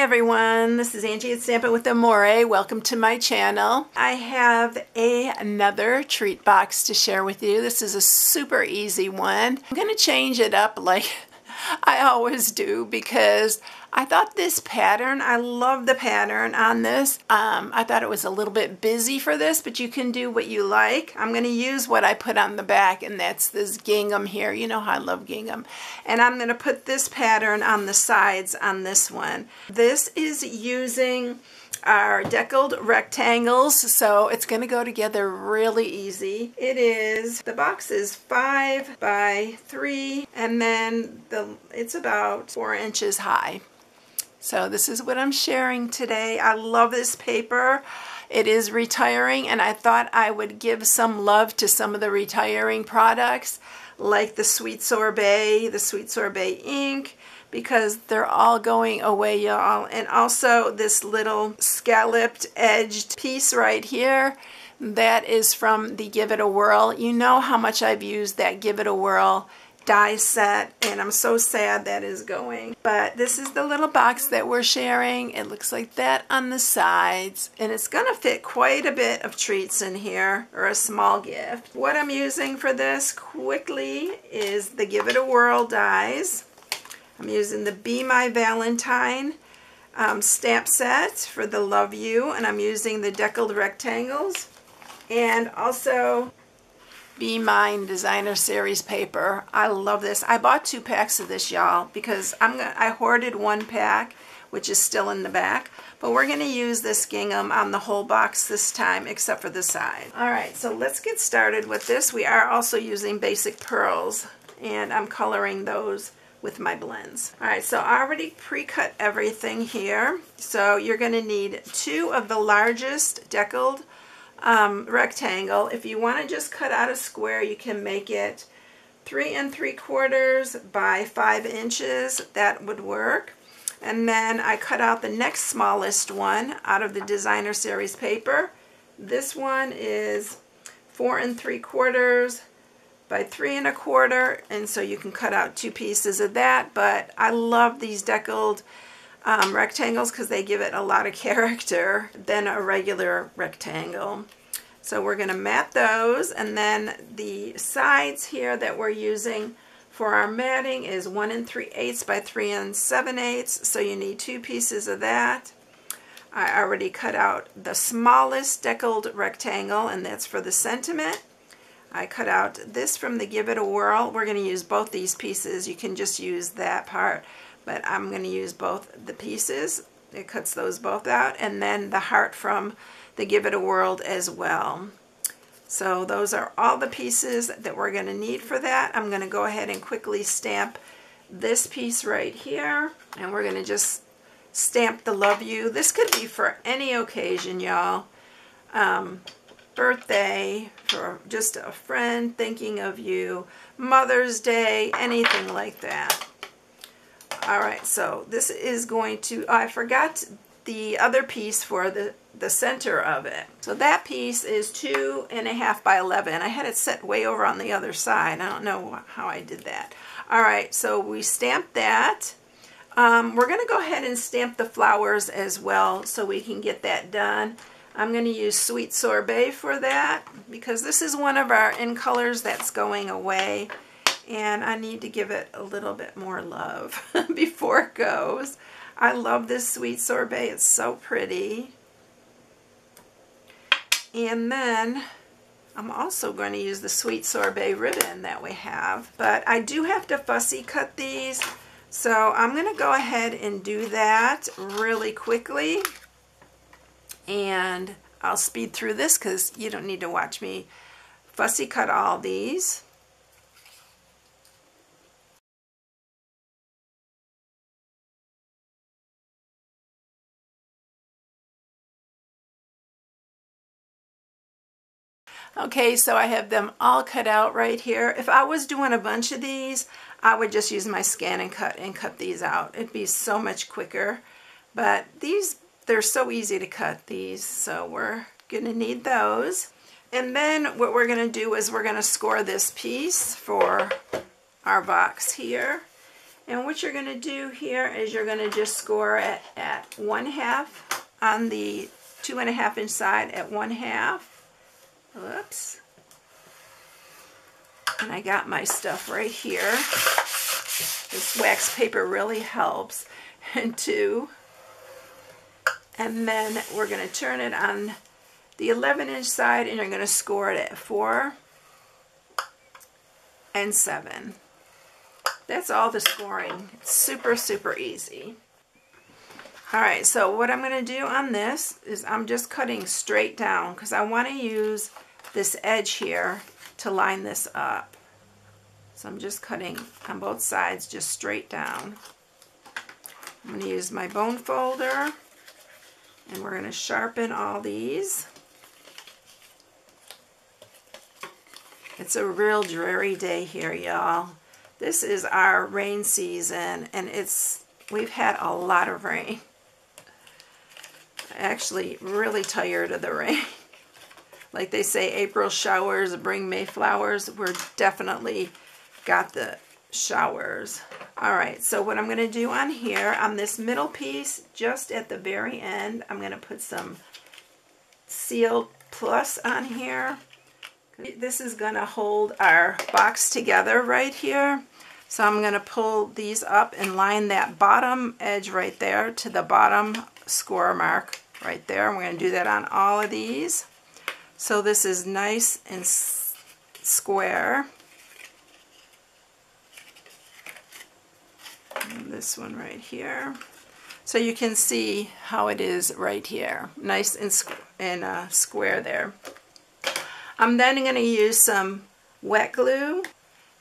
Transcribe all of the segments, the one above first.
everyone, this is Angie at StampingWithAmore. Welcome to my channel. I have another treat box to share with you. This is a super easy one. I'm going to change it up like I always do because I thought this pattern, I love the pattern on this. I thought it was a little bit busy for this, but you can do what you like. I'm going to use what I put on the back, and that's this gingham here. You know how I love gingham. And I'm going to put this pattern on the sides on this one. This is using our deckled rectangles, so it's going to go together really easy. The box is 5 by 3, and then it's about 4 inches high. So this is what I'm sharing today. I love this paper. It is retiring, and I thought I would give some love to some of the retiring products, like the Sweet Sorbet ink, because they're all going away, y'all. And also this little scalloped edged piece right here, that is from the Give It a Whirl. You know how much I've used that Give It a Whirl die set, and I'm so sad that is going. But this is the little box that we're sharing. It looks like that on the sides, and it's gonna fit quite a bit of treats in here, or a small gift. What I'm using for this quickly is the Give It a Whirl dies. I'm using the Be My Valentine stamp set for the Love You, and I'm using the deckled rectangles, and also Be Mine Designer Series paper. I love this. I bought 2 packs of this, y'all, because I hoarded 1 pack, which is still in the back, but we're going to use this gingham on the whole box this time, except for the side. Alright, so let's get started with this. We are also using basic pearls, and I'm coloring those with my blends. Alright, so I already pre-cut everything here. So you're going to need 2 of the largest deckled rectangle. If you want to just cut out a square, you can make it 3 3/4 by 5 inches. That would work. And then I cut out the next smallest one out of the Designer Series paper. This one is 4 3/4 by 3 1/4, and so you can cut out 2 pieces of that. But I love these deckled rectangles because they give it a lot of character than a regular rectangle. So we're going to mat those, and then the sides here that we're using for our matting is 1 3/8 by 3 7/8, so you need 2 pieces of that. I already cut out the smallest deckled rectangle, and that's for the sentiment. I cut out this from the Give It a Whirl. We're going to use both these pieces. You can just use that part, but I'm going to use both the pieces. It cuts those both out, and then the heart from the Give It a Whirl as well. So those are all the pieces that we're going to need for that. I'm going to go ahead and quickly stamp this piece right here, and we're going to just stamp the Love You. This could be for any occasion, y'all. Birthday, for just a friend thinking of you, Mother's Day, anything like that. Alright, so this is going to, I forgot the other piece for the center of it. So that piece is 2.5 by 11. I had it set way over on the other side. I don't know how I did that. Alright, so we stamped that. We're going to go ahead and stamp the flowers as well so we can get that done. I'm going to use Sweet Sorbet for that because this is one of our in colors that's going away, and I need to give it a little bit more love before it goes. I love this Sweet Sorbet. It's so pretty. And then I'm also going to use the Sweet Sorbet ribbon that we have, but I do have to fussy cut these, so I'm going to go ahead and do that really quickly. And I'll speed through this because you don't need to watch me fussy cut all these. Okay, so I have them all cut out right here. If I was doing a bunch of these, I would just use my scan and cut these out. It'd be so much quicker. But these, they're so easy to cut, these, so we're going to need those. And then what we're going to do is we're going to score this piece for our box here. And what you're going to do here is you're going to just score it at 1/2 on the 2.5 inch side at 1/2. Oops. And I got my stuff right here. This wax paper really helps. And 2. And then we're going to turn it on the 11 inch side and you're going to score it at 4 and 7. That's all the scoring. It's super, super easy. Alright, so what I'm going to do on this is I'm just cutting straight down because I want to use this edge here to line this up. So I'm just cutting on both sides just straight down. I'm going to use my bone folder and we're going to sharpen all these. It's a real dreary day here, y'all. This is our rain season and we've had a lot of rain. Actually really tired of the rain. Like they say, April showers bring May flowers. We're definitely got the showers. Alright, so what I'm going to do on here, on this middle piece, just at the very end, I'm going to put some Seal Plus on here. This is going to hold our box together right here. So I'm going to pull these up and line that bottom edge right there to the bottom score mark right there. And we're going to do that on all of these. So this is nice and square. And this one right here. So you can see how it is right here. Nice and square there. I'm then going to use some wet glue,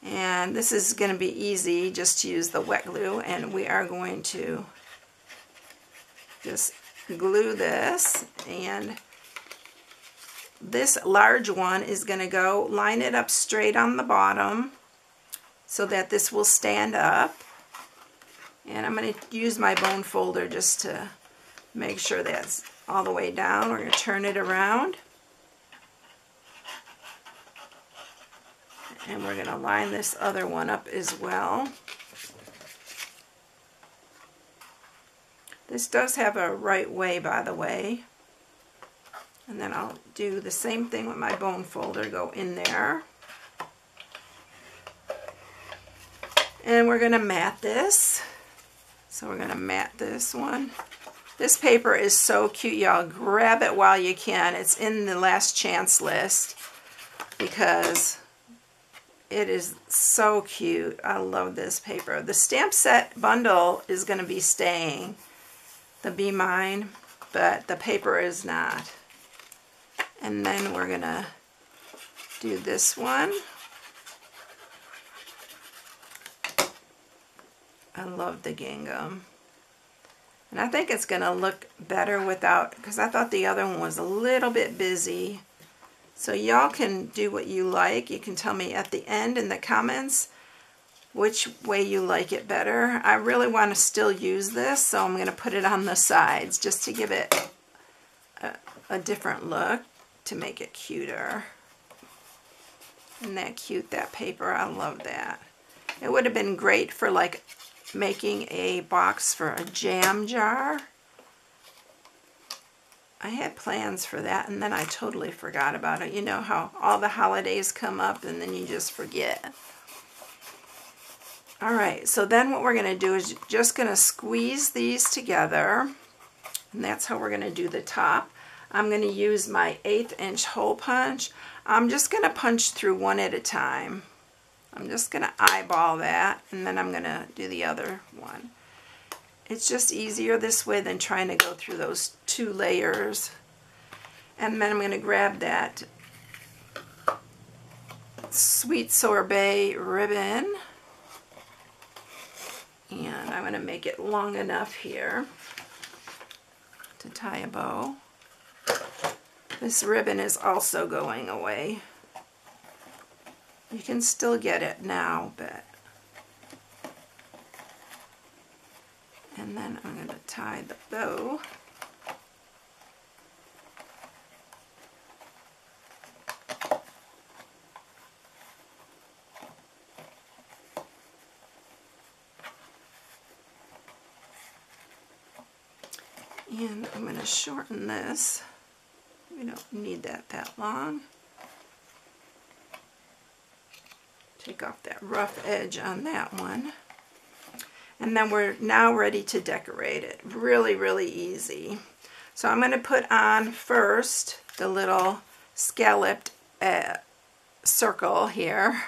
and this is going to be easy just to use the wet glue, and we are going to just glue this, and this large one is going to go line it up straight on the bottom so that this will stand up, and I'm going to use my bone folder just to make sure that's all the way down. We're going to turn it around. And we're going to line this other one up as well. This does have a right way, by the way. And then I'll do the same thing with my bone folder, go in there. And we're going to mat this. So we're going to mat this one. This paper is so cute, y'all. Grab it while you can. It's in the last chance list because it is so cute. I love this paper. The stamp set bundle is going to be staying, the Be Mine, but the paper is not. And then we're going to do this one. I love the gingham. And I think it's going to look better without, because I thought the other one was a little bit busy. So y'all can do what you like. You can tell me at the end in the comments which way you like it better. I really want to still use this, so I'm going to put it on the sides just to give it a different look to make it cuter. Isn't that cute, that paper? I love that. It would have been great for like making a box for a jam jar. I had plans for that and then I totally forgot about it. You know how all the holidays come up and then you just forget. Alright, so then what we're going to do is just going to squeeze these together, and that's how we're going to do the top. I'm going to use my 1/8 inch hole punch. I'm just going to punch through one at a time. I'm just going to eyeball that and then I'm going to do the other one. It's just easier this way than trying to go through those 2 layers. And then I'm going to grab that Sweet Sorbet ribbon and I'm going to make it long enough here to tie a bow. This ribbon is also going away. You can still get it now, but... And then I'm going to tie the bow. And I'm going to shorten this. We don't need that long. Take off that rough edge on that one. And then we're now ready to decorate it. Really, really easy. So I'm going to put on first the little scalloped circle here.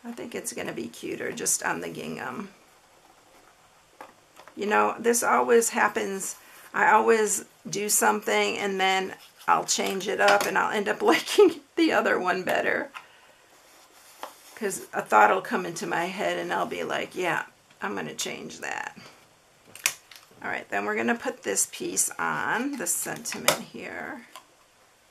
I think it's going to be cuter just on the gingham. You know, this always happens. I always do something and then I'll change it up and I'll end up liking the other one better. Because a thought will come into my head and I'll be like, yeah, I'm going to change that. Alright, then we're going to put this piece on, the sentiment here.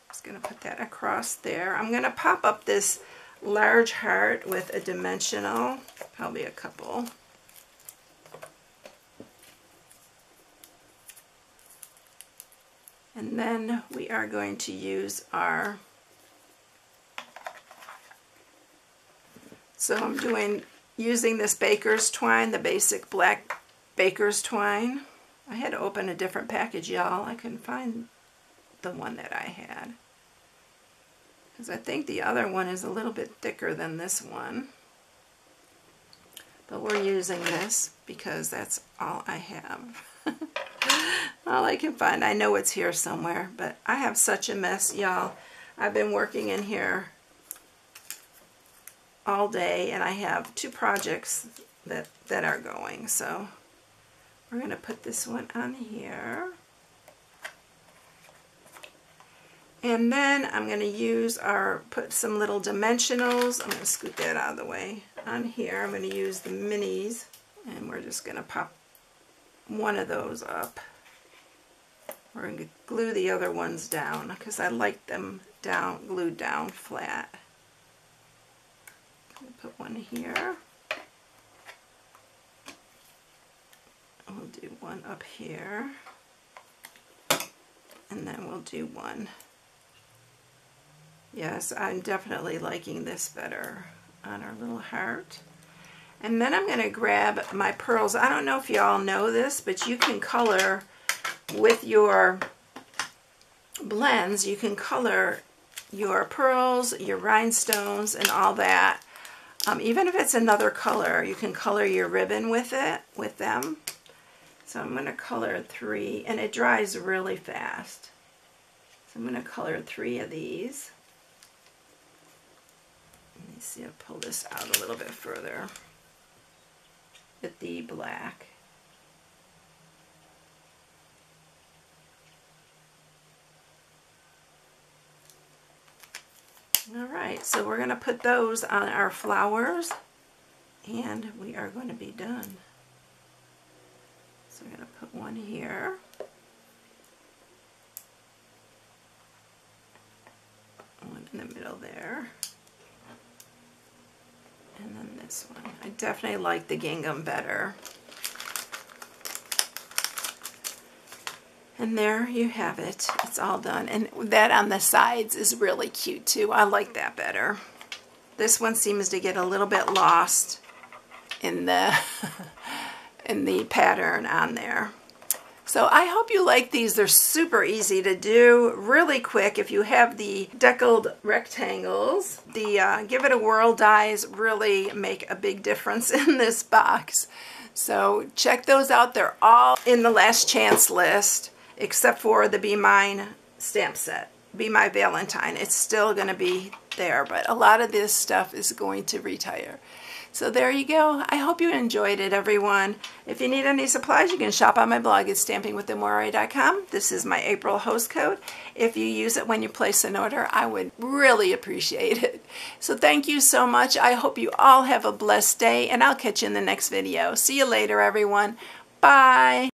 Just going to put that across there. I'm going to pop up this large heart with a dimensional, probably a couple. And then we are going to use our, so I'm using this baker's twine, the basic black baker's twine. I had to open a different package, y'all. I couldn't find the one that I had. Because I think the other one is a little bit thicker than this one. But we're using this because that's all I have. All I can find. I know it's here somewhere, but I have such a mess, y'all. I've been working in here all day, and I have 2 projects that are going. So we're going to put this one on here. And then I'm going to use put some little dimensionals. I'm going to scoot that out of the way. On here, I'm going to use the minis, and we're just going to pop one of those up. We're going to glue the other ones down because I like them glued down flat. Put one here. We'll do one up here. And then we'll do one. Yes, I'm definitely liking this better on our little heart. And then I'm going to grab my pearls. I don't know if y'all know this, but you can color with your blends. You can color your pearls, your rhinestones, and all that. Even if it's another color, you can color your ribbon with them. So I'm going to color 3, and it dries really fast. So I'm going to color 3 of these. Let me see, I'll pull this out a little bit further with the black. Alright, so we're going to put those on our flowers, and we are going to be done. So we're going to put one here. One in the middle there. And then this one. I definitely like the gingham better. And there you have it. It's all done. And that on the sides is really cute too. I like that better. This one seems to get a little bit lost in the in the pattern on there. So I hope you like these. They're super easy to do, really quick. If you have the deckled rectangles, the Give It a Whirl dies really make a big difference in this box. So check those out. They're all in the last chance list, except for the Be Mine stamp set. Be My Valentine. It's still going to be there, but a lot of this stuff is going to retire. So there you go. I hope you enjoyed it, everyone. If you need any supplies, you can shop on my blog at StampingWithAmore.com. This is my April host code. If you use it when you place an order, I would really appreciate it. So thank you so much. I hope you all have a blessed day, and I'll catch you in the next video. See you later, everyone. Bye.